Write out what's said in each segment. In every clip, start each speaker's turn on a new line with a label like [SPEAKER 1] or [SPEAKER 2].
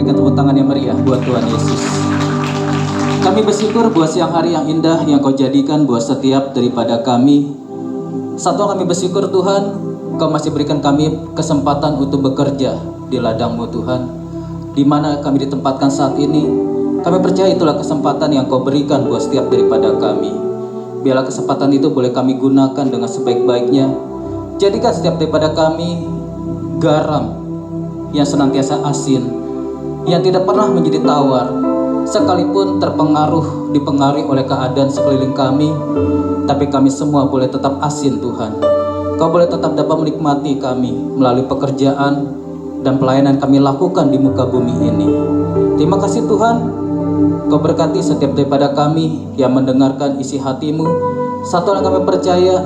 [SPEAKER 1] berikan tepuk tangan yang meriah buat Tuhan Yesus. Kami bersyukur buat siang hari yang indah yang Kau jadikan buat setiap daripada kami. Satu, kami bersyukur Tuhan, Kau masih berikan kami kesempatan untuk bekerja di ladang-Mu Tuhan. Di mana kami ditempatkan saat ini, kami percaya itulah kesempatan yang Kau berikan buat setiap daripada kami. Biarlah kesempatan itu boleh kami gunakan dengan sebaik-baiknya. Jadikan setiap daripada kami garam yang senantiasa asin, yang tidak pernah menjadi tawar, sekalipun dipengaruhi oleh keadaan sekeliling kami, tapi kami semua boleh tetap asin Tuhan. Kau boleh tetap dapat menikmati kami melalui pekerjaan dan pelayanan kami lakukan di muka bumi ini. Terima kasih Tuhan, Kau berkati setiap daripada kami yang mendengarkan isi hati-Mu. Satu yang kami percaya,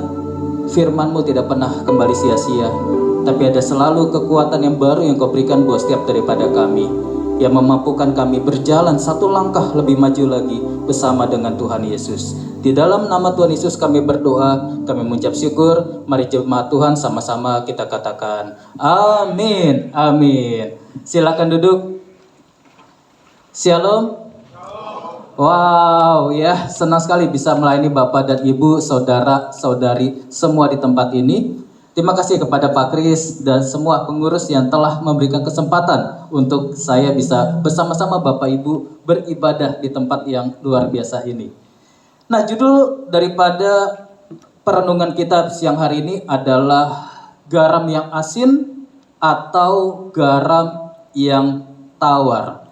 [SPEAKER 1] firman-Mu tidak pernah kembali sia-sia, tapi ada selalu kekuatan yang baru yang Kau berikan buat setiap daripada kami, yang memampukan kami berjalan satu langkah lebih maju lagi bersama dengan Tuhan Yesus. Di dalam nama Tuhan Yesus kami berdoa, kami mengucap syukur. Mari jemaat Tuhan sama-sama kita katakan amin, amin. Silakan duduk. Shalom. Wow, ya, senang sekali bisa melayani Bapak dan Ibu, saudara, saudari semua di tempat ini. Terima kasih kepada Pak Kris dan semua pengurus yang telah memberikan kesempatan untuk saya bisa bersama-sama Bapak Ibu beribadah di tempat yang luar biasa ini. Nah, judul daripada perenungan kita siang hari ini adalah garam yang asin atau garam yang tawar.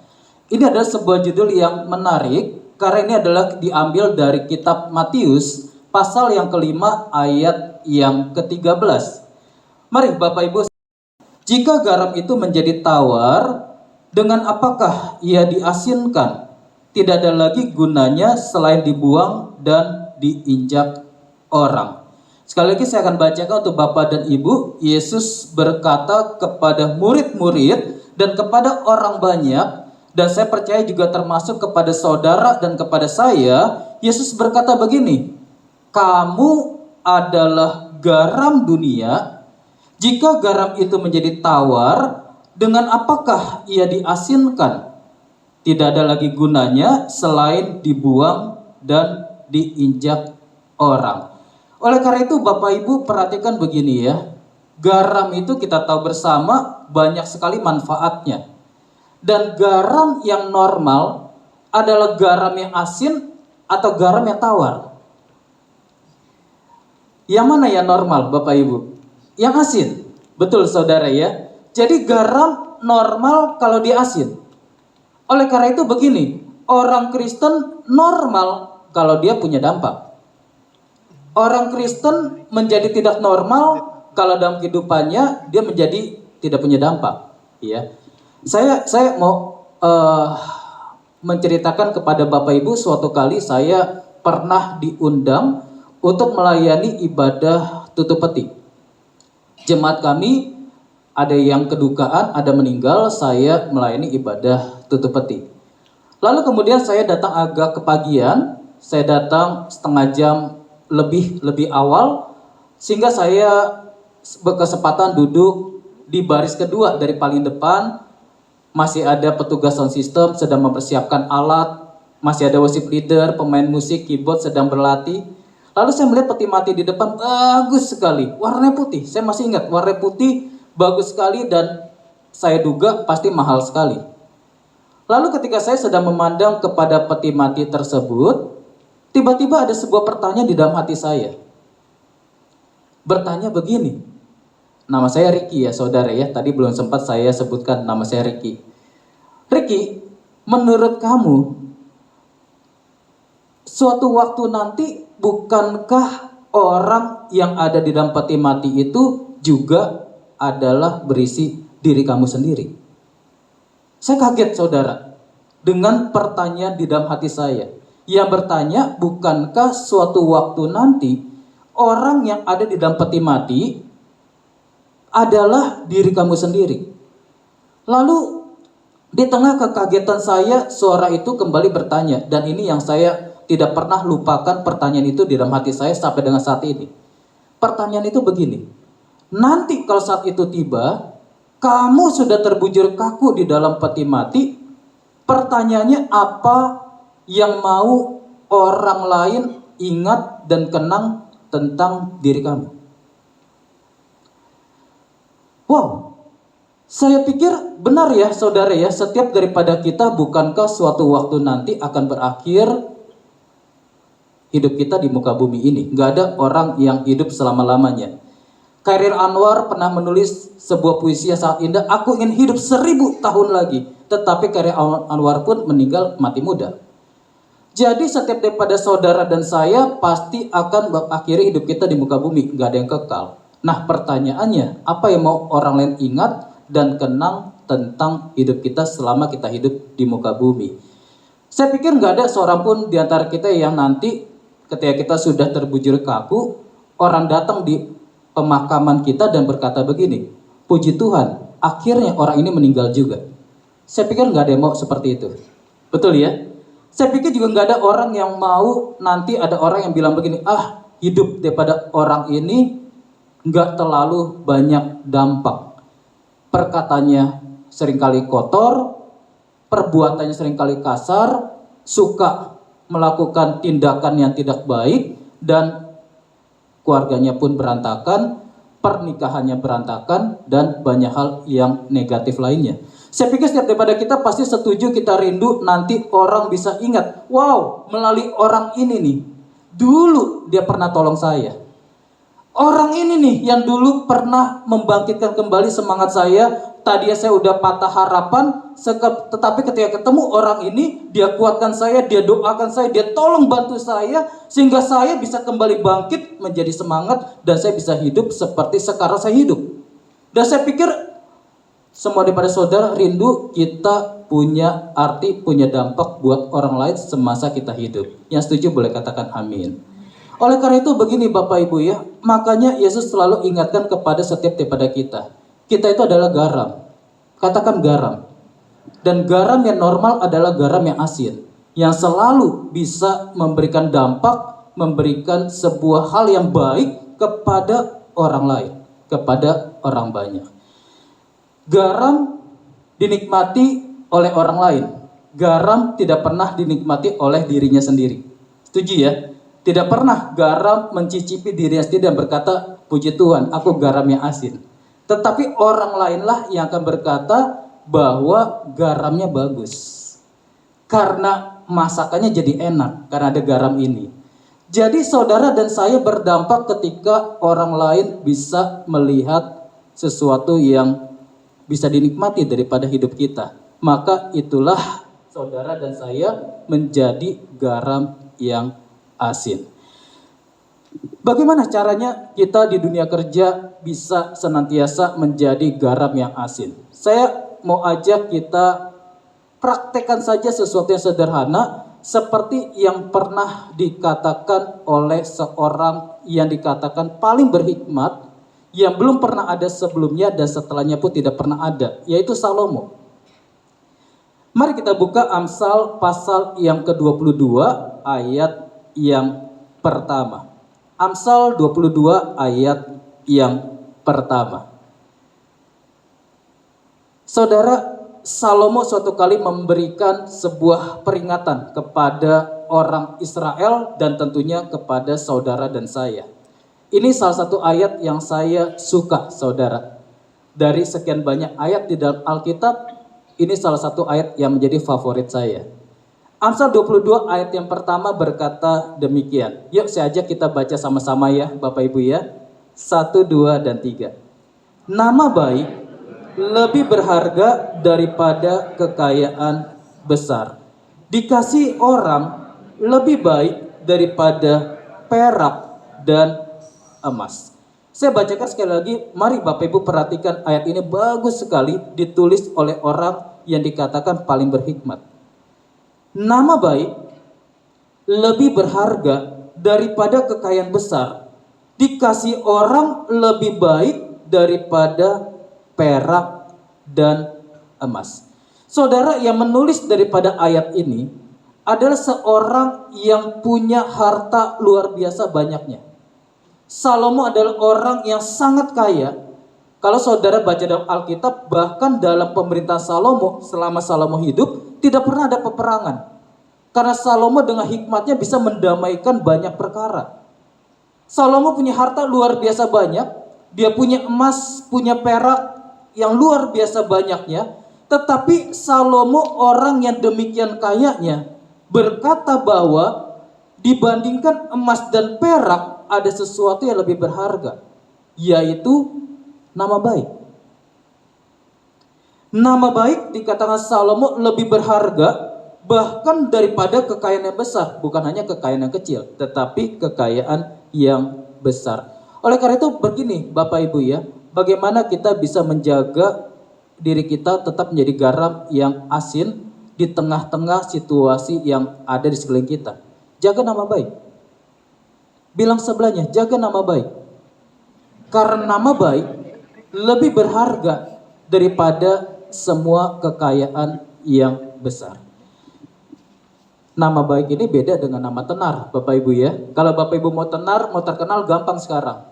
[SPEAKER 1] Ini adalah sebuah judul yang menarik karena ini adalah diambil dari kitab Matius pasal yang kelima ayat yang ke-13. Mari Bapak Ibu, jika garam itu menjadi tawar, dengan apakah ia diasinkan? Tidak ada lagi gunanya selain dibuang dan diinjak orang. Sekali lagi saya akan bacakan untuk Bapak dan Ibu. Yesus berkata kepada murid-murid dan kepada orang banyak, dan saya percaya juga termasuk kepada saudara dan kepada saya. Yesus berkata begini, kamu adalah garam dunia. Jika garam itu menjadi tawar, dengan apakah ia diasinkan? Tidak ada lagi gunanya selain dibuang dan diinjak orang. Oleh karena itu Bapak Ibu perhatikan begini ya. Garam itu kita tahu bersama banyak sekali manfaatnya. Dan garam yang normal adalah garam yang asin atau garam yang tawar. Yang mana yang normal Bapak Ibu? Yang asin. Betul saudara ya. Jadi garam normal kalau dia asin. Oleh karena itu begini, orang Kristen normal kalau dia punya dampak. Orang Kristen menjadi tidak normal kalau dalam kehidupannya dia menjadi tidak punya dampak. Ya. Saya mau menceritakan kepada Bapak Ibu, suatu kali saya pernah diundang untuk melayani ibadah tutup peti. Jemaat kami ada yang kedukaan, ada meninggal, saya melayani ibadah tutup peti. Lalu kemudian saya datang agak kepagian, saya datang setengah jam lebih awal, sehingga saya berkesempatan duduk di baris kedua dari paling depan. Masih ada petugas sound system sedang mempersiapkan alat, masih ada worship leader, pemain musik, keyboard sedang berlatih. Lalu saya melihat peti mati di depan bagus sekali, warnanya putih. Saya masih ingat warna putih bagus sekali dan saya duga pasti mahal sekali. Lalu ketika saya sedang memandang kepada peti mati tersebut, tiba-tiba ada sebuah pertanyaan di dalam hati saya. Bertanya begini, nama saya Ricky ya saudara ya, tadi belum sempat saya sebutkan nama saya Ricky. Ricky, menurut kamu, suatu waktu nanti bukankah orang yang ada di dalam peti mati itu juga adalah berisi diri kamu sendiri? Saya kaget saudara dengan pertanyaan di dalam hati saya. Yang bertanya, bukankah suatu waktu nanti orang yang ada di dalam peti mati adalah diri kamu sendiri? Lalu di tengah kekagetan saya, suara itu kembali bertanya, dan ini yang saya tidak pernah lupakan pertanyaan itu di dalam hati saya sampai dengan saat ini. Pertanyaan itu begini, nanti kalau saat itu tiba, kamu sudah terbujur kaku di dalam peti mati, Pertanyaannya, apa yang mau orang lain ingat dan kenang tentang diri kamu? Wow, saya pikir benar ya saudara ya, setiap daripada kita bukankah suatu waktu nanti akan berakhir hidup kita di muka bumi ini. Gak ada orang yang hidup selama-lamanya. Khairil Anwar pernah menulis sebuah puisi yang sangat indah, aku ingin hidup 1000 tahun lagi. Tetapi Khairil Anwar pun meninggal mati muda. Jadi setiap daripada saudara dan saya pasti akan mengakhiri hidup kita di muka bumi, gak ada yang kekal. Nah pertanyaannya, apa yang mau orang lain ingat dan kenang tentang hidup kita selama kita hidup di muka bumi? Saya pikir gak ada seorang pun di antara kita yang nanti ketika kita sudah terbujur kaku, orang datang di pemakaman kita dan berkata begini, puji Tuhan, akhirnya orang ini meninggal juga. Saya pikir gak ada yang mau seperti itu. Betul ya? Saya pikir juga gak ada orang yang mau nanti ada orang yang bilang begini, hidup daripada orang ini gak terlalu banyak dampak. Perkataannya seringkali kotor, perbuatannya seringkali kasar, suka melakukan tindakan yang tidak baik, dan keluarganya pun berantakan, pernikahannya berantakan, dan banyak hal yang negatif lainnya. Saya pikir setiap daripada kita pasti setuju, kita rindu nanti orang bisa ingat, wow, melalui orang ini nih, dulu dia pernah tolong saya. Orang ini nih yang dulu pernah membangkitkan kembali semangat saya. Tadinya saya udah patah harapan, tetapi ketika ketemu orang ini, dia kuatkan saya, dia doakan saya, dia tolong bantu saya, sehingga saya bisa kembali bangkit menjadi semangat, dan saya bisa hidup seperti sekarang saya hidup. Dan saya pikir semua daripada saudara rindu kita punya arti, punya dampak buat orang lain semasa kita hidup. Yang setuju boleh katakan amin. Oleh karena itu begini Bapak Ibu ya, makanya Yesus selalu ingatkan kepada setiap daripada kita. Kita itu adalah garam. Katakan garam. Dan garam yang normal adalah garam yang asin, yang selalu bisa memberikan dampak, memberikan sebuah hal yang baik kepada orang lain, kepada orang banyak. Garam dinikmati oleh orang lain. Garam tidak pernah dinikmati oleh dirinya sendiri. Setuju ya? Tidak pernah garam mencicipi dirinya sendiri dan berkata, puji Tuhan, aku garam yang asin. Tetapi orang lainlah yang akan berkata bahwa garamnya bagus. Karena masakannya jadi enak, karena ada garam ini. Jadi saudara dan saya berdampak ketika orang lain bisa melihat sesuatu yang bisa dinikmati daripada hidup kita. Maka itulah saudara dan saya menjadi garam yang asin. Bagaimana caranya kita di dunia kerja bisa senantiasa menjadi garam yang asin? Saya mau ajak kita praktekkan saja sesuatu yang sederhana seperti yang pernah dikatakan oleh seorang yang dikatakan paling berhikmat yang belum pernah ada sebelumnya dan setelahnya pun tidak pernah ada, yaitu Salomo. Mari kita buka Amsal pasal yang ke-22 ayat yang pertama. Amsal 22 ayat yang pertama. Saudara, Salomo suatu kali memberikan sebuah peringatan kepada orang Israel dan tentunya kepada saudara dan saya. Ini salah satu ayat yang saya suka, saudara. Dari sekian banyak ayat di dalam Alkitab, ini salah satu ayat yang menjadi favorit saya. Amsal 22 ayat yang pertama berkata demikian. Yuk saya ajak kita baca sama-sama ya Bapak Ibu ya. 1, 2, dan 3. Nama baik lebih berharga daripada kekayaan besar. Dikasih orang lebih baik daripada perak dan emas. Saya bacakan sekali lagi, mari Bapak Ibu perhatikan ayat ini bagus sekali, ditulis oleh orang yang dikatakan paling berhikmat. Nama baik lebih berharga daripada kekayaan besar. Dikasih orang lebih baik daripada perak dan emas. Saudara, yang menulis daripada ayat ini adalah seorang yang punya harta luar biasa banyaknya. Salomo adalah orang yang sangat kaya, Kalau saudara baca dalam Alkitab, bahkan dalam pemerintahan Salomo, selama Salomo hidup, tidak pernah ada peperangan. Karena Salomo dengan hikmatnya bisa mendamaikan banyak perkara. Salomo punya harta luar biasa banyak, dia punya emas, punya perak yang luar biasa banyaknya, tetapi Salomo orang yang demikian kayanya berkata bahwa dibandingkan emas dan perak ada sesuatu yang lebih berharga, yaitu nama baik. Nama baik dikatakan Salomo lebih berharga bahkan daripada kekayaan yang besar. Bukan hanya kekayaan yang kecil, tetapi kekayaan yang besar. Oleh karena itu begini Bapak Ibu ya, bagaimana kita bisa menjaga diri kita tetap menjadi garam yang asin di tengah-tengah situasi yang ada di sekeliling kita. Jaga nama baik. Bilang sebelahnya, jaga nama baik. Karena nama baik lebih berharga daripada semua kekayaan yang besar. Nama baik ini beda dengan nama tenar, Bapak Ibu ya. Kalau Bapak Ibu mau tenar, mau terkenal gampang sekarang.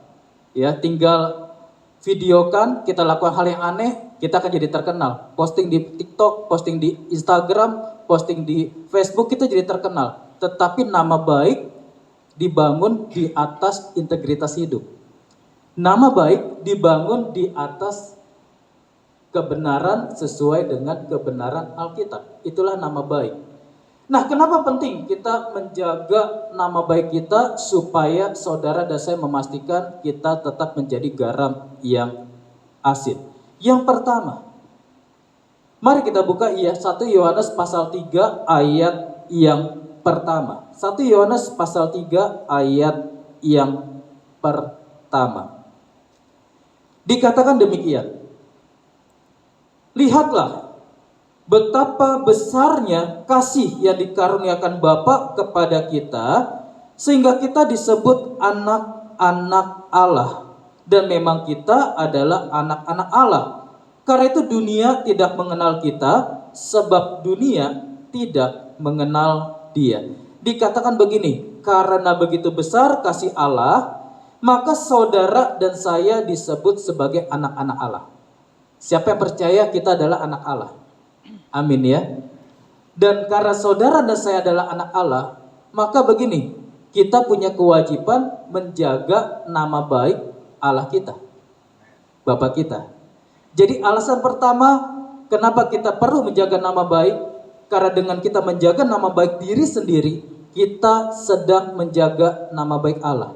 [SPEAKER 1] Ya, tinggal videokan, kita lakukan hal yang aneh, kita akan jadi terkenal. Posting di TikTok, posting di Instagram, posting di Facebook, kita jadi terkenal. Tetapi nama baik dibangun di atas integritas hidup. Nama baik dibangun di atas kebenaran sesuai dengan kebenaran Alkitab. Itulah nama baik. Nah, kenapa penting kita menjaga nama baik kita supaya saudara dan saya memastikan kita tetap menjadi garam yang asin. Yang pertama, mari kita buka 1 Yohanes pasal 3 ayat yang pertama. 1 Yohanes pasal 3 ayat yang pertama. Dikatakan demikian. Lihatlah betapa besarnya kasih yang dikaruniakan Bapa kepada kita, sehingga kita disebut anak-anak Allah. Dan memang kita adalah anak-anak Allah. Karena itu dunia tidak mengenal kita, sebab dunia tidak mengenal Dia. Dikatakan begini, karena begitu besar kasih Allah, maka saudara dan saya disebut sebagai anak-anak Allah. Siapa yang percaya kita adalah anak Allah? Amin ya. Dan karena saudara dan saya adalah anak Allah, maka begini, kita punya kewajiban menjaga nama baik Allah kita, Bapa kita. Jadi alasan pertama kenapa kita perlu menjaga nama baik, karena dengan kita menjaga nama baik diri sendiri, kita sedang menjaga nama baik Allah.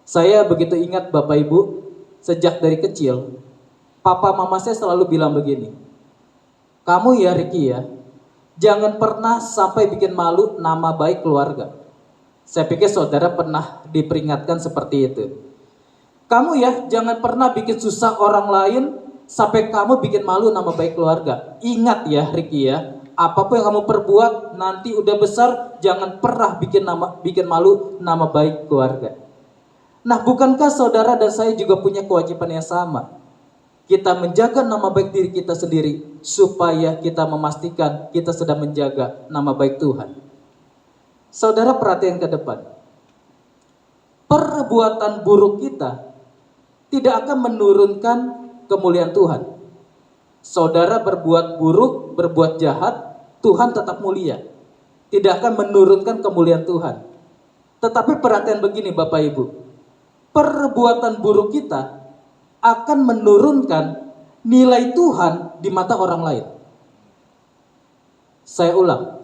[SPEAKER 1] Saya begitu ingat Bapak Ibu, sejak dari kecil, papa mama saya selalu bilang begini, kamu ya Ricky ya, jangan pernah sampai bikin malu nama baik keluarga. Saya pikir saudara pernah diperingatkan seperti itu. Kamu ya jangan pernah bikin susah orang lain sampai kamu bikin malu nama baik keluarga. Ingat ya Ricky ya, apapun yang kamu perbuat nanti udah besar, jangan pernah bikin malu nama baik keluarga. Nah, bukankah saudara dan saya juga punya kewajiban yang sama? Kita menjaga nama baik diri kita sendiri supaya kita memastikan kita sedang menjaga nama baik Tuhan. Saudara perhatian ke depan. Perbuatan buruk kita tidak akan menurunkan kemuliaan Tuhan. Saudara berbuat buruk, berbuat jahat, Tuhan tetap mulia. Tidak akan menurunkan kemuliaan Tuhan. Tetapi perhatian begini Bapak Ibu. Perbuatan buruk kita akan menurunkan nilai Tuhan di mata orang lain. Saya ulang,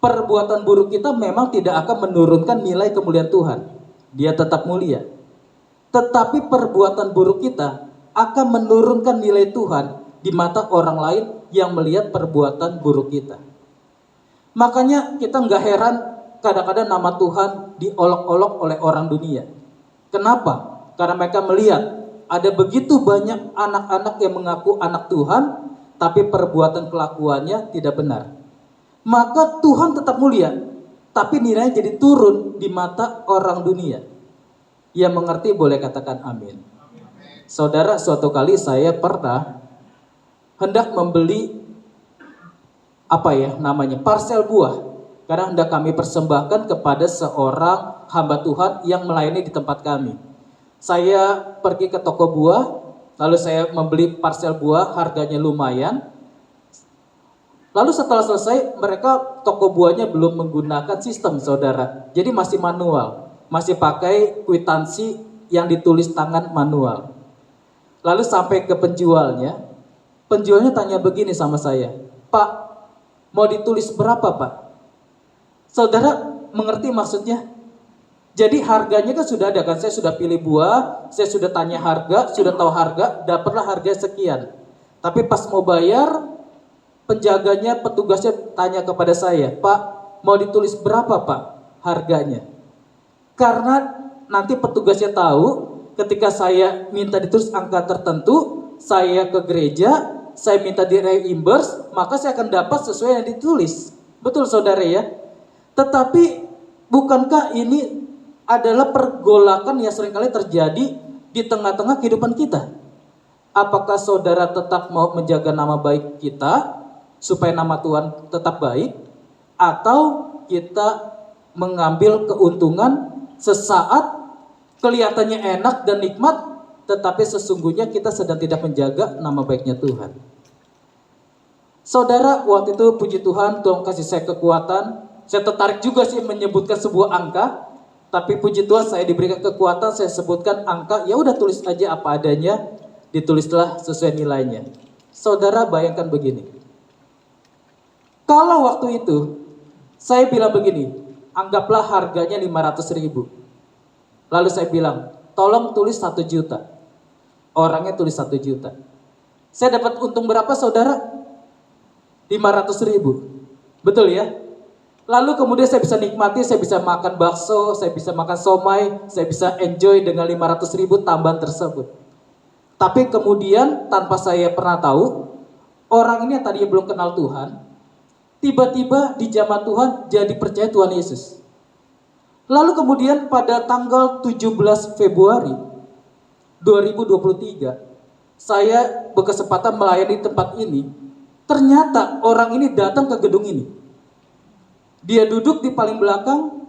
[SPEAKER 1] perbuatan buruk kita memang tidak akan menurunkan nilai kemuliaan Tuhan. Dia tetap mulia. Tetapi perbuatan buruk kita akan menurunkan nilai Tuhan di mata orang lain yang melihat perbuatan buruk kita. Makanya kita nggak heran kadang-kadang nama Tuhan diolok-olok oleh orang dunia. Kenapa? Karena mereka melihat ada begitu banyak anak-anak yang mengaku anak Tuhan, tapi perbuatan kelakuannya tidak benar. Maka Tuhan tetap mulia, tapi nilainya jadi turun di mata orang dunia. Yang mengerti boleh katakan amin. Saudara, suatu kali saya pernah hendak membeli parsel buah, karena hendak kami persembahkan kepada seorang hamba Tuhan yang melayani di tempat kami. Saya pergi ke toko buah, lalu saya membeli parsel buah, harganya lumayan. Lalu setelah selesai, mereka toko buahnya belum menggunakan sistem, saudara. Jadi masih manual, masih pakai kwitansi yang ditulis tangan manual. Lalu sampai ke penjualnya, penjualnya tanya begini sama saya, "Pak, mau ditulis berapa, Pak?" Saudara mengerti maksudnya? Jadi harganya kan sudah ada kan, saya sudah pilih buah, saya sudah tanya harga, sudah tahu harga, dapatlah harga sekian. Tapi pas mau bayar, penjaganya, petugasnya tanya kepada saya, "Pak, mau ditulis berapa, Pak, harganya?" Karena nanti petugasnya tahu ketika saya minta ditulis angka tertentu, saya ke gereja, saya minta di reimburse, maka saya akan dapat sesuai yang ditulis. Betul saudara ya? Tetapi bukankah ini adalah pergolakan yang seringkali terjadi di tengah-tengah kehidupan kita? Apakah saudara tetap mau menjaga nama baik kita supaya nama Tuhan tetap baik, atau kita mengambil keuntungan sesaat, kelihatannya enak dan nikmat, tetapi sesungguhnya kita sedang tidak menjaga nama baiknya Tuhan? Saudara, waktu itu puji Tuhan, Tuhan kasih saya kekuatan. Saya tertarik juga sih menyebutkan sebuah angka, tapi puji Tuhan saya diberikan kekuatan, saya sebutkan angka, ya udah tulis aja apa adanya, ditulislah sesuai nilainya. Saudara bayangkan begini, kalau waktu itu saya bilang begini, anggaplah harganya 500.000. Lalu saya bilang, tolong tulis 1 juta. Orangnya tulis 1 juta. Saya dapat untung berapa saudara? 500.000. Betul ya? Lalu kemudian saya bisa nikmati, saya bisa makan bakso, saya bisa makan somai, saya bisa enjoy dengan 500.000 tambahan tersebut. Tapi kemudian tanpa saya pernah tahu, orang ini yang tadinya belum kenal Tuhan, tiba-tiba di zaman Tuhan jadi percaya Tuhan Yesus. Lalu kemudian pada tanggal 17 Februari 2023, saya berkesempatan melayani tempat ini. Ternyata orang ini datang ke gedung ini. Dia duduk di paling belakang,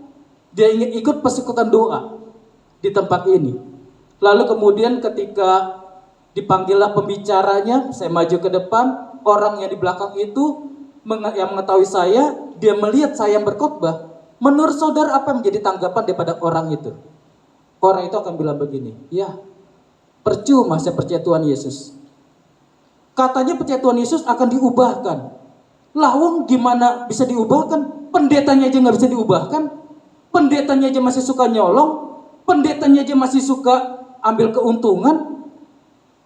[SPEAKER 1] dia ingin ikut persekutuan doa di tempat ini. Lalu kemudian ketika dipanggillah pembicaranya, saya maju ke depan, orang yang di belakang itu yang mengetahui saya, dia melihat saya yang berkhotbah. Menurut saudara apa menjadi tanggapan daripada orang itu? Orang itu akan bilang begini, "Ya, percuma saya percaya Tuhan Yesus. Katanya percaya Tuhan Yesus akan diubahkan. Lah wong gimana bisa diubahkan? Pendetanya aja nggak bisa diubahkan. Pendetanya aja masih suka nyolong. Pendetanya aja masih suka ambil keuntungan."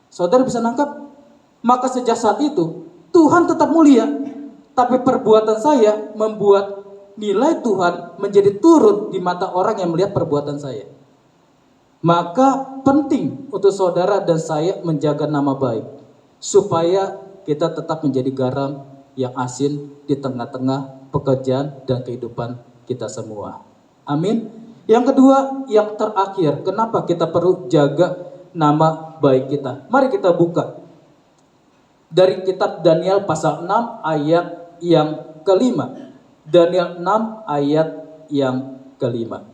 [SPEAKER 1] Saudara bisa nangkap? Maka sejak saat itu Tuhan tetap mulia, tapi perbuatan saya membuat nilai Tuhan menjadi turun di mata orang yang melihat perbuatan saya. Maka penting untuk saudara dan saya menjaga nama baik, supaya kita tetap menjadi garam yang asin di tengah-tengah pekerjaan dan kehidupan kita semua. Amin. Yang kedua, yang terakhir, kenapa kita perlu jaga nama baik kita? Mari kita buka dari kitab Daniel pasal 6 ayat yang kelima. Daniel 6 ayat yang kelima.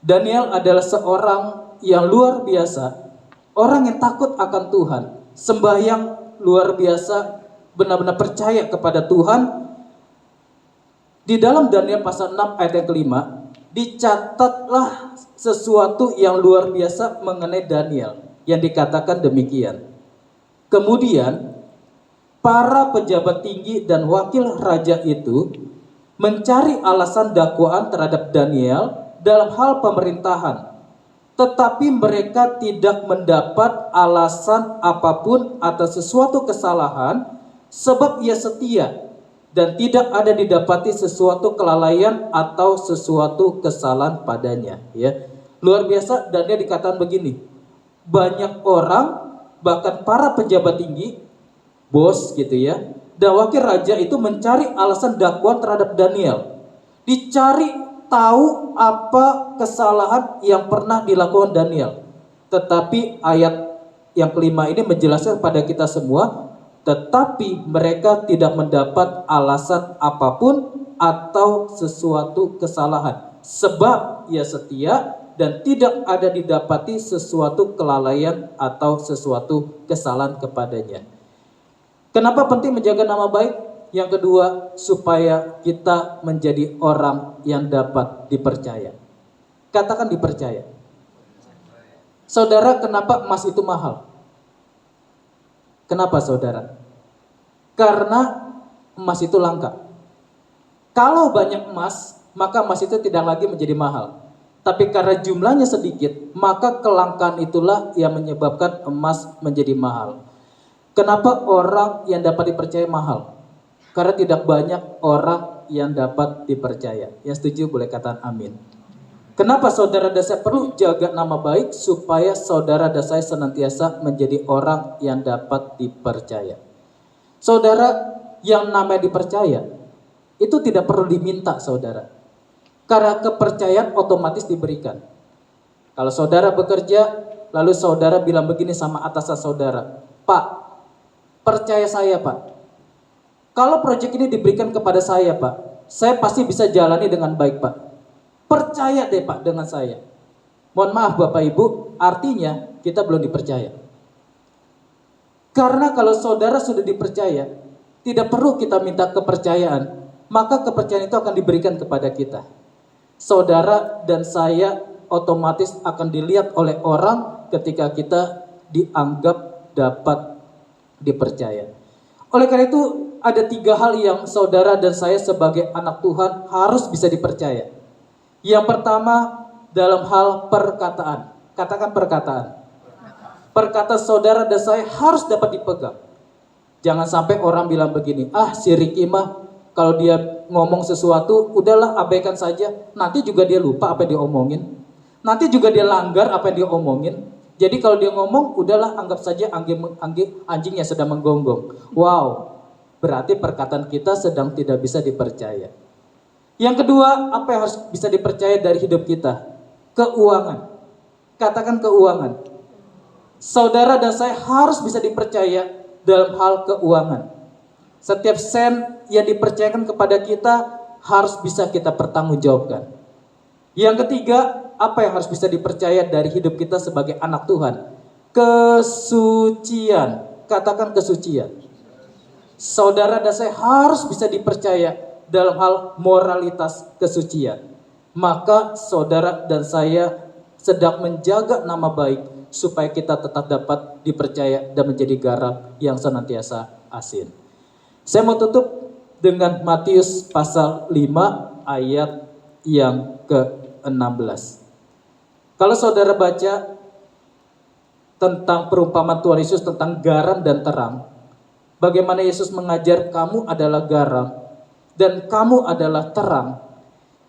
[SPEAKER 1] Daniel adalah seorang yang luar biasa, orang yang takut akan Tuhan, sembahyang luar biasa, benar-benar percaya kepada Tuhan. Di dalam Daniel pasal 6 ayat yang kelima, dicatatlah sesuatu yang luar biasa mengenai Daniel, yang dikatakan demikian. Kemudian para pejabat tinggi dan wakil raja itu mencari alasan dakwaan terhadap Daniel dalam hal pemerintahan, tetapi mereka tidak mendapat alasan apapun atas sesuatu kesalahan, sebab ia setia dan tidak ada didapati sesuatu kelalaian atau sesuatu kesalahan padanya. Ya, luar biasa. Daniel dikatakan begini, banyak orang, bahkan para pejabat tinggi, bos gitu ya, dan wakil raja itu mencari alasan dakwaan terhadap Daniel. Dicari tahu apa kesalahan yang pernah dilakukan Daniel. Tetapi ayat yang kelima ini menjelaskan pada kita semua, tetapi mereka tidak mendapat alasan apapun atau sesuatu kesalahan, sebab ia setia dan tidak ada didapati sesuatu kelalaian atau sesuatu kesalahan kepadanya. Kenapa penting menjaga nama baik? Yang kedua, supaya kita menjadi orang yang dapat dipercaya. Katakan dipercaya. Saudara, kenapa emas itu mahal? Kenapa saudara? Karena emas itu langka. Kalau banyak emas, maka emas itu tidak lagi menjadi mahal. Tapi karena jumlahnya sedikit, maka kelangkaan itulah yang menyebabkan emas menjadi mahal. Kenapa orang yang dapat dipercaya mahal? Karena tidak banyak orang yang dapat dipercaya. Yang setuju boleh katakan amin. Kenapa saudara dan saya perlu jaga nama baik? Supaya saudara dan saya senantiasa menjadi orang yang dapat dipercaya. Saudara yang namanya dipercaya, itu tidak perlu diminta saudara. Karena kepercayaan otomatis diberikan. Kalau saudara bekerja, lalu saudara bilang begini sama atasan saudara, Pak, percaya saya Pak. Kalau proyek ini diberikan kepada saya Pak, saya pasti bisa jalani dengan baik Pak. Percaya deh Pak dengan saya. Mohon maaf Bapak Ibu, artinya kita belum dipercaya. Karena kalau saudara sudah dipercaya, tidak perlu kita minta kepercayaan, maka kepercayaan itu akan diberikan kepada kita. Saudara dan saya otomatis akan dilihat oleh orang ketika kita dianggap dapat dipercaya. Oleh karena itu ada 3 hal yang saudara dan saya sebagai anak Tuhan harus bisa dipercaya. Yang pertama dalam hal perkataan. Katakan perkataan. Perkataan saudara dan saya harus dapat dipegang. Jangan sampai orang bilang begini, si Ricky mah kalau dia ngomong sesuatu, udahlah abaikan saja. Nanti juga dia lupa apa yang dia omongin. Nanti juga dia langgar apa yang dia omongin. Jadi kalau dia ngomong, udahlah anggap saja anjingnya sedang menggonggong. Wow, berarti perkataan kita sedang tidak bisa dipercaya. Yang kedua, apa yang harus bisa dipercaya dari hidup kita? Keuangan. Katakan keuangan. Saudara dan saya harus bisa dipercaya dalam hal keuangan. Setiap sen yang dipercayakan kepada kita harus bisa kita pertanggungjawabkan. Yang ketiga, apa yang harus bisa dipercaya dari hidup kita sebagai anak Tuhan? Kesucian. Katakan kesucian. Saudara dan saya harus bisa dipercaya dalam hal moralitas kesucian. Maka saudara dan saya sedang menjaga nama baik supaya kita tetap dapat dipercaya dan menjadi garam yang senantiasa asin. Saya mau tutup dengan Matius pasal 5 ayat yang ke-16. Kalau saudara baca tentang perumpamaan Tuhan Yesus tentang garam dan terang, bagaimana Yesus mengajar kamu adalah garam dan kamu adalah terang.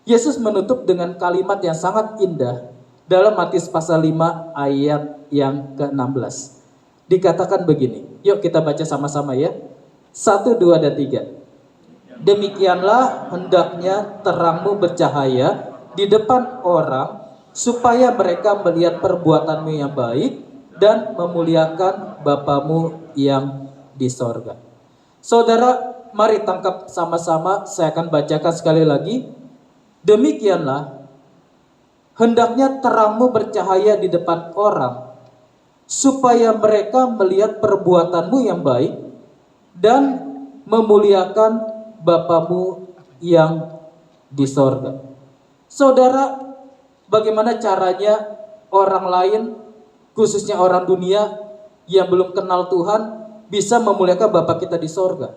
[SPEAKER 1] Yesus menutup dengan kalimat yang sangat indah dalam Matius pasal 5 ayat yang ke-16. Dikatakan begini, yuk kita baca sama-sama ya. 1, 2, dan 3. Demikianlah hendaknya terangmu bercahaya di depan orang, supaya mereka melihat perbuatanmu yang baik dan memuliakan Bapamu yang di sorga. Saudara, mari tangkap sama-sama, saya akan bacakan sekali lagi. Demikianlah hendaknya terangmu bercahaya di depan orang, supaya mereka melihat perbuatanmu yang baik dan memuliakan Bapamu yang di sorga. Saudara, bagaimana caranya orang lain, khususnya orang dunia yang belum kenal Tuhan, bisa memuliakan Bapa kita di sorga?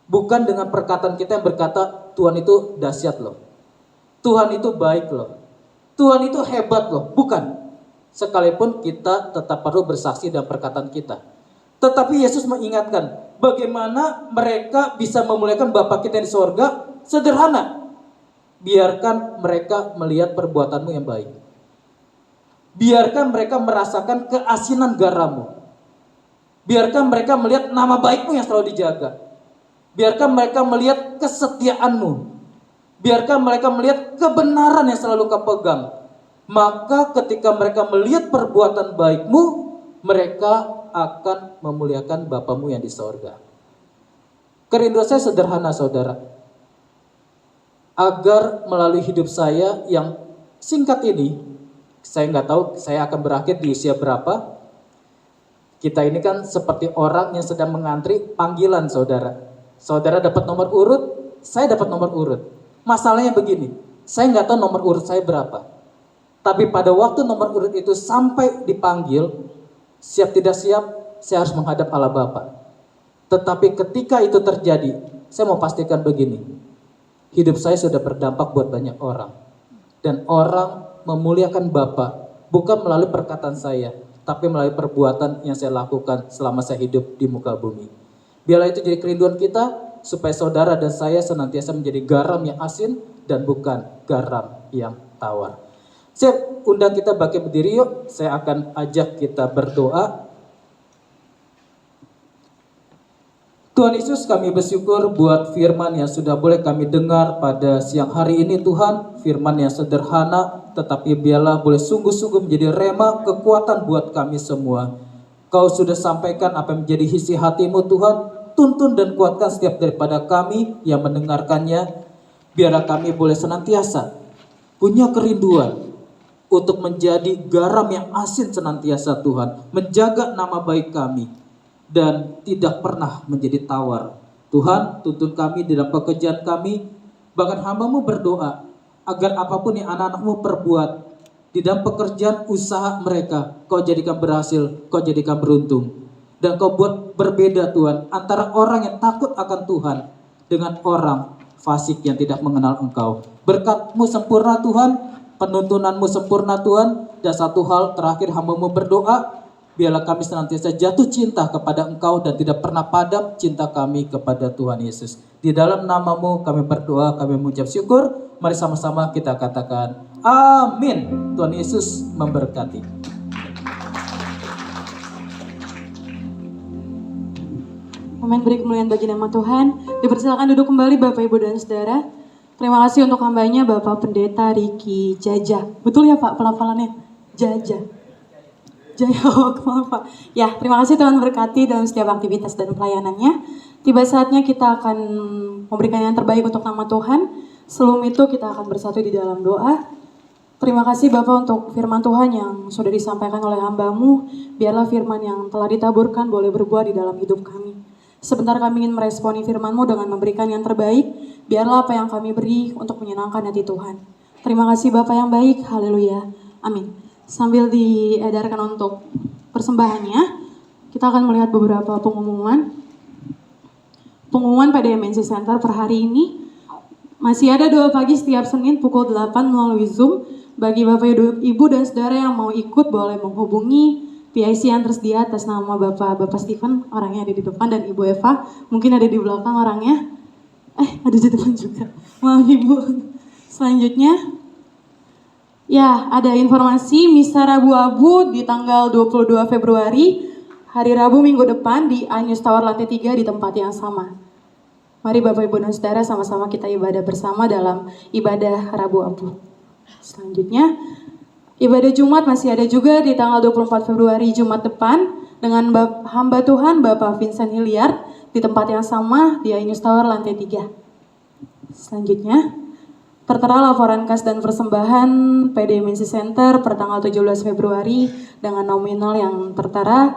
[SPEAKER 1] Bukan dengan perkataan kita yang berkata, Tuhan itu dahsyat loh, Tuhan itu baik loh, Tuhan itu hebat loh. Bukan. Sekalipun kita tetap perlu bersaksi dalam perkataan kita. Tetapi Yesus mengingatkan, bagaimana mereka bisa memuliakan Bapa kita di sorga? Sederhana. Biarkan mereka melihat perbuatanmu yang baik. Biarkan mereka merasakan keasinan garammu. Biarkan mereka melihat nama baikmu yang selalu dijaga. Biarkan mereka melihat kesetiaanmu. Biarkan mereka melihat kebenaran yang selalu kau pegang. Maka ketika mereka melihat perbuatan baikmu, mereka akan memuliakan Bapamu yang di sorga. Kerinduan saya sederhana saudara. Agar melalui hidup saya yang singkat ini, Saya nggak tahu saya akan berakhir di usia berapa. Kita ini kan seperti orang yang sedang mengantri panggilan saudara. Saudara dapat nomor urut, saya dapat nomor urut. Masalahnya begini, saya nggak tahu nomor urut saya berapa. Tapi pada waktu nomor urut itu sampai dipanggil, siap tidak siap, saya harus menghadap Allah Bapa. Tetapi ketika itu terjadi, saya mau pastikan begini, hidup saya sudah berdampak buat banyak orang. Dan orang memuliakan Bapa bukan melalui perkataan saya, tapi melalui perbuatan yang saya lakukan selama saya hidup di muka bumi. Biarlah itu jadi kerinduan kita, supaya saudara dan saya senantiasa menjadi garam yang asin dan bukan garam yang tawar. Saya undang kita bangkit berdiri yuk, saya akan ajak kita berdoa. Tuhan Yesus, kami bersyukur buat firman yang sudah boleh kami dengar pada siang hari ini Tuhan. Firman yang sederhana, tetapi biarlah boleh sungguh-sungguh menjadi rema kekuatan buat kami semua. Kau sudah sampaikan apa yang menjadi isi hatimu Tuhan. Tuntun dan kuatkan setiap daripada kami yang mendengarkannya. Biarlah kami boleh senantiasa punya kerinduan untuk menjadi garam yang asin senantiasa Tuhan. Menjaga nama baik kami dan tidak pernah menjadi tawar. Tuhan, tuntun kami di dalam pekerjaan kami. Bahkan hamba-Mu berdoa agar apapun yang anak-anak-Mu perbuat di dalam pekerjaan usaha mereka, Kau jadikan berhasil, Kau jadikan beruntung. Dan Kau buat berbeda Tuhan antara orang yang takut akan Tuhan dengan orang fasik yang tidak mengenal Engkau. Berkat-Mu sempurna Tuhan, penuntunan-Mu sempurna Tuhan. Dan satu hal terakhir, hamba-Mu berdoa, biarlah kami senantiasa jatuh cinta kepada Engkau dan tidak pernah padam cinta kami kepada Tuhan Yesus. Di dalam nama-Mu kami berdoa, kami mengucap syukur. Mari sama-sama kita katakan amin. Tuhan Yesus memberkati.
[SPEAKER 2] Amin, beri kemuliaan bagi nama Tuhan. Dipersilakan duduk kembali Bapak, Ibu, dan Saudara. Terima kasih untuk hambanya Bapak Pendeta Riki Jaja. Betul ya Pak pelafalannya? Jaja. Jaya, maaf Pak. Ya, terima kasih Tuhan berkati dalam setiap aktivitas dan pelayanannya. Tiba saatnya kita akan memberikan yang terbaik untuk nama Tuhan. Sebelum itu kita akan bersatu di dalam doa. Terima kasih Bapak untuk firman Tuhan yang sudah disampaikan oleh hamba-Mu. Biarlah firman yang telah ditaburkan boleh berbuah di dalam hidup kami. Sebentar kami ingin meresponi firman-Mu dengan memberikan yang terbaik. Biarlah apa yang kami beri untuk menyenangkan hati Tuhan. Terima kasih Bapak yang baik. Haleluya. Amin. Sambil diedarkan untuk persembahannya, kita akan melihat beberapa pengumuman. Pengumuman pada MNC Center per hari ini, masih ada doa pagi setiap Senin pukul 8 melalui Zoom. Bagi Bapak, Ibu, dan Saudara yang mau ikut boleh menghubungi PIC yang tersedia atas nama Bapak Stephen, orangnya ada di depan, dan Ibu Eva, mungkin ada di belakang orangnya. Ada di depan juga. Maaf Ibu. Selanjutnya, ya, ada informasi misa Rabu-Abu di tanggal 22 Februari, hari Rabu minggu depan di Anyus Tower lantai 3 di tempat yang sama. Mari Bapak, Ibu, dan Saudara sama-sama kita ibadah bersama dalam ibadah Rabu-Abu. Selanjutnya, ibadah Jumat masih ada juga di tanggal 24 Februari Jumat depan dengan hamba Tuhan Bapak Vincent Hilliard di tempat yang sama di Anyus Tower lantai 3. Selanjutnya, tertera laporan kas dan persembahan PDMNC Center per tanggal 17 Februari dengan nominal yang tertera.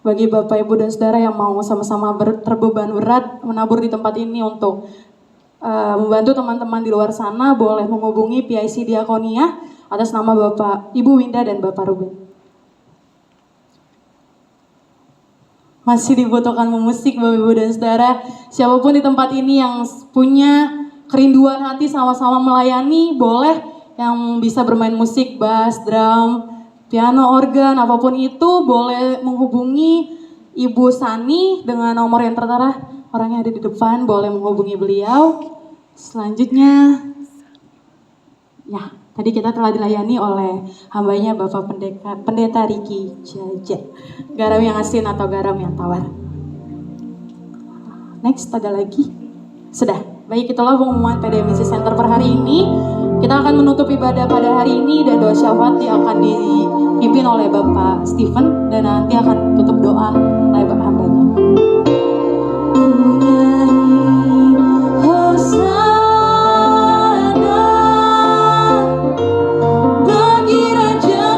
[SPEAKER 2] Bagi Bapak, Ibu, dan Saudara yang mau sama-sama terbeban berat menabur di tempat ini untuk membantu teman-teman di luar sana, boleh menghubungi PIC Diakonia atas nama Bapak, Ibu Winda, dan Bapak Ruben. Masih dibutuhkan musik Bapak, Ibu, dan Saudara. Siapapun di tempat ini yang punya kerinduan hati sama-sama melayani, boleh yang bisa bermain musik, bass, drum, piano, organ, apapun itu, boleh menghubungi Ibu Sani dengan nomor yang tertera, orangnya ada di depan, boleh menghubungi beliau. Selanjutnya, ya, tadi kita telah dilayani oleh hambanya Bapak Pendeta Riki Jaja. Garam yang asin atau garam yang tawar. Next, ada lagi? Sudah. Baik, itulah pengumuman PDMC Center per hari ini. Kita akan menutup ibadah pada hari ini dan doa syafaat yang akan dipimpin oleh Bapak Stephen dan nanti akan tutup doa oleh Bapak hambanya. Hosana bagi Raja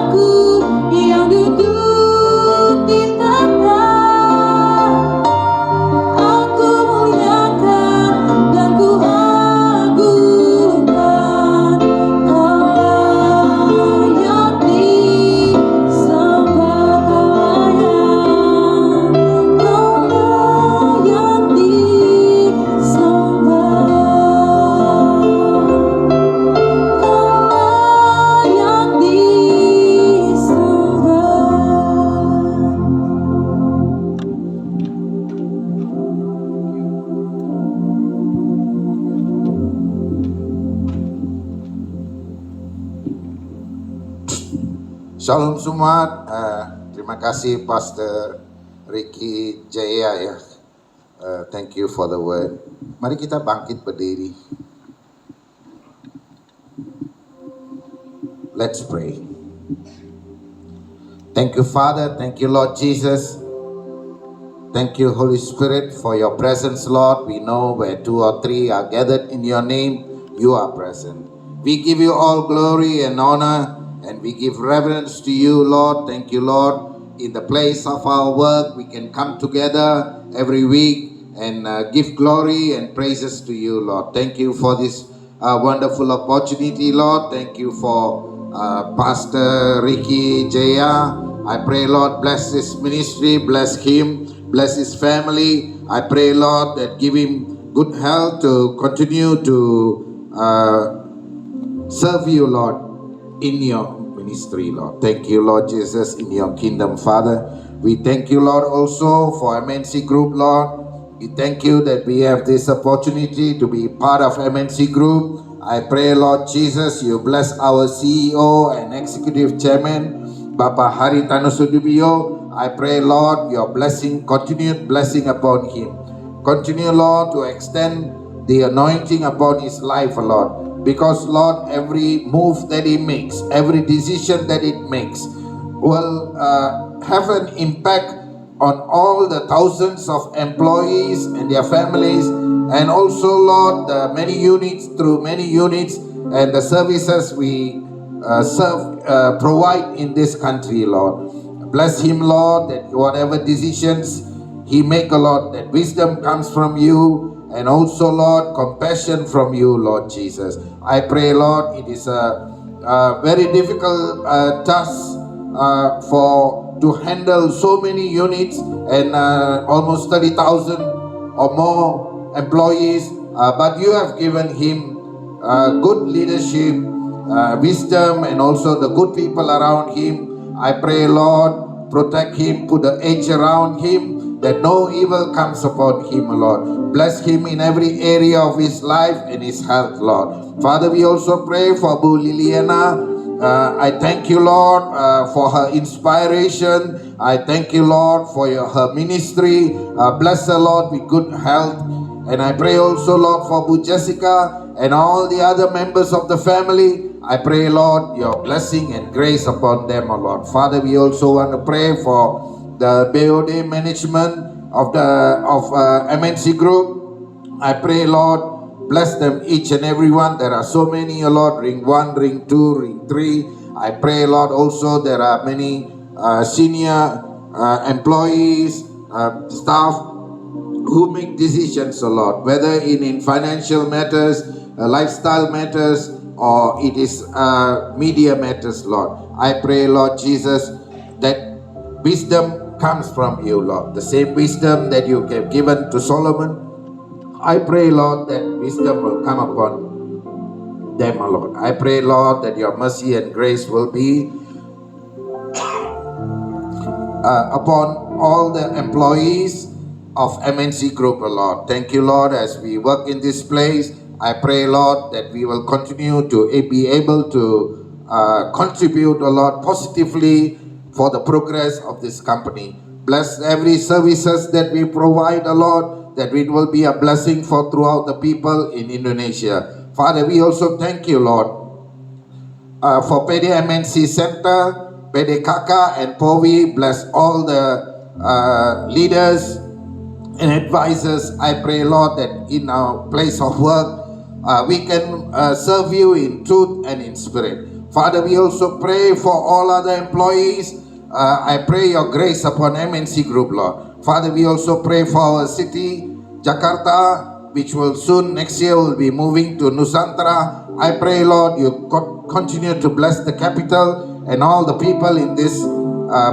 [SPEAKER 3] Shalom semua. Terima kasih Pastor Ricky Jaya ya. Thank you for the word. Mari kita bangkit berdiri. Let's pray. Thank you Father, thank you Lord Jesus. Thank you Holy Spirit for your presence Lord. We know where 2 or 3 are gathered in your name, you are present. We give you all glory and honor and we give reverence to you Lord. Thank you Lord. In the place of our work we can come together every week and give glory and praises to you Lord. Thank you for this wonderful opportunity Lord. Thank you for Pastor Ricky Jaya. I pray Lord bless this ministry, bless him, bless his family. I pray Lord that give him good health to continue to serve you Lord in your ministry Lord. Thank you Lord Jesus in your kingdom Father. We thank you Lord also for MNC Group Lord. We thank you that we have this opportunity to be part of MNC Group. I pray Lord Jesus you bless our CEO and Executive Chairman Bapak Haritano Sudibyo. I pray Lord your blessing, continued blessing upon him. Continue Lord to extend the anointing upon his life Lord. Because Lord every move that he makes, every decision that it makes will have an impact on all the thousands of employees and their families, and also Lord the many units and the services we provide in this country Lord. Bless him Lord that whatever decisions he make Lord, that wisdom comes from you and also Lord compassion from you Lord Jesus. I pray Lord it is a very difficult task to handle so many units and almost 30,000 or more employees, but you have given him good leadership, wisdom, and also the good people around him. I pray Lord protect him, put a edge around him that no evil comes upon him Lord. Bless him in every area of his life and his health Lord. Father, we also pray for Bu Liliana. I thank you Lord for her inspiration. I thank you Lord for her ministry. Bless her Lord with good health. And I pray also Lord for Bu Jessica and all the other members of the family. I pray Lord your blessing and grace upon them Lord. Father, we also want to pray for the BOD management of MNC Group. I pray Lord bless them each and every one. There are so many Lord, ring 1, ring 2, ring 3. I pray Lord also there are many senior employees, staff who make decisions Lord, whether in financial matters, lifestyle matters, or it is media matters Lord. I pray Lord Jesus that wisdom comes from you Lord, the same wisdom that you have given to Solomon. I pray Lord that wisdom will come upon them Lord. I pray Lord that your mercy and grace will be upon all the employees of MNC Group Lord. Thank you Lord as we work in this place. I pray Lord that we will continue to be able to contribute Lord positively for the progress of this company. Bless every services that we provide Lord, that it will be a blessing for throughout the people in Indonesia. Father, we also thank you Lord for PD MNC Center, PD Kaka and POVI. Bless all the leaders and advisors. I pray Lord that in our place of work we can serve you in truth and in spirit. Father, we also pray for all other employees. I pray your grace upon MNC Group Lord. Father, we also pray for our city Jakarta, which will soon next year will be moving to Nusantara. I pray Lord you continue to bless the capital and all the people in this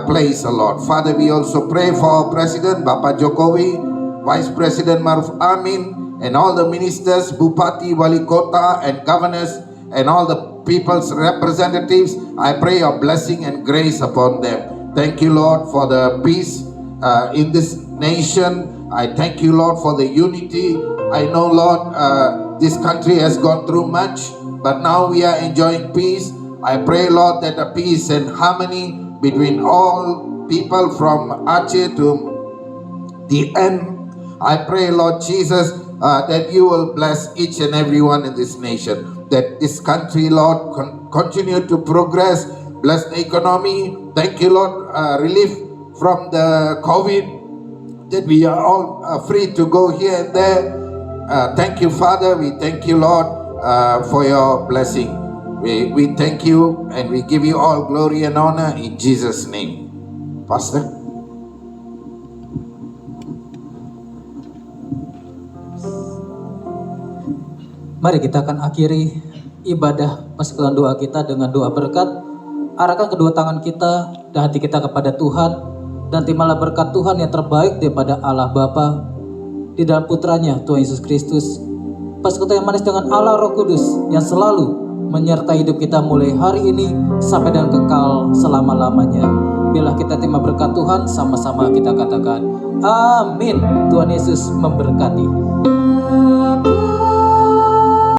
[SPEAKER 3] place Lord. Father, we also pray for our President Bapak Jokowi, Vice President Maruf Amin, and all the ministers, Bupati, Wali Kota, and governors, and all the people's representatives. I pray your blessing and grace upon them. Thank you Lord for the peace in this nation. I thank you Lord for the unity. I know Lord this country has gone through much, but now we are enjoying peace. I pray, Lord, that the peace and harmony between all people from Aceh to the end. I pray, Lord Jesus, that you will bless each and everyone in this nation, that this country, Lord, continue to progress, bless the economy. Thank you, Lord, relief from the COVID, that we are all free to go here and there. Thank you, Father. We thank you, Lord, for your blessing. We thank you and we give you all glory and honor in Jesus' name. Pastor.
[SPEAKER 1] Mari kita akan akhiri ibadah persekutuan doa kita dengan doa berkat. Arahkan kedua tangan kita dan hati kita kepada Tuhan, dan terimalah berkat Tuhan yang terbaik daripada Allah Bapa di dalam putranya Tuhan Yesus Kristus. Persekutuan yang manis dengan Allah Roh Kudus yang selalu menyertai hidup kita mulai hari ini sampai dan kekal selama-lamanya. Bila kita terima berkat Tuhan, sama-sama kita katakan amin. Tuhan Yesus memberkati.